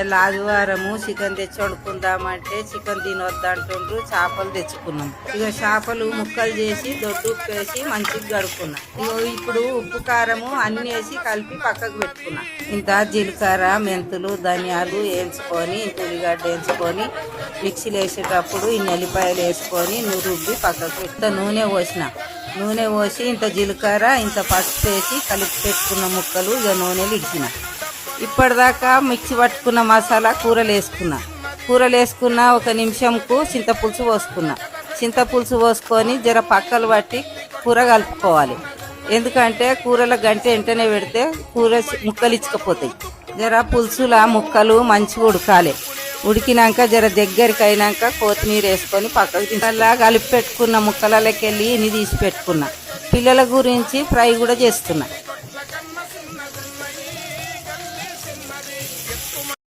ఇలా ఆదివారము చికెన్ తెచ్చి వండుకుందామంటే చికెన్ తినొద్దంటుండ్రు. చేపలు తెచ్చుకున్నాం. ఇక చేపలు ముక్కలు చేసి దొడ్డు ఉప్పు వేసి మంచిగా గడుక్కున్నా. ఇప్పుడు ఉప్పు కారము అన్ని వేసి కలిపి పక్కకు పెట్టుకున్నా. ఇంత జీలకర్ర మెంతులు ధనియాలు వేయించుకొని ఉల్లిగడ్డ వేయించుకొని మిక్సీలో వేసేటప్పుడు ఈ ఎల్లిపాయలు వేసుకొని రుబ్బి పక్కకు ఇంత నూనె పోసి ఇంత జీలకర్ర ఇంత పసుపు వేసి కలిపి పెట్టుకున్న ముక్కలు ఇక నూనెలు ఇచ్చిన. ఇప్పటిదాకా మిక్సీ పట్టుకున్న మసాలా కూరలు వేసుకున్న ఒక నిమిషంకు చింతపులుసు పోసుకొని జర పక్కలు పట్టి కూర కలుపుకోవాలి. ఎందుకంటే కూరల గంట వెంటనే పెడితే కూర ముక్కలు ఇచ్చకపోతాయి. జర పులుసులా ముక్కలు మంచిగా ఉడకాలి. ఉడికినాక జర దగ్గరికి అయినాక కొత్తిమీర వేసుకొని పక్కకు అలా కలిపి పెట్టుకున్న ముక్కలకి వెళ్ళి ఇన్ని తీసి పెట్టుకున్నా. పిల్లల గురించి ఫ్రై కూడా చేస్తున్నా.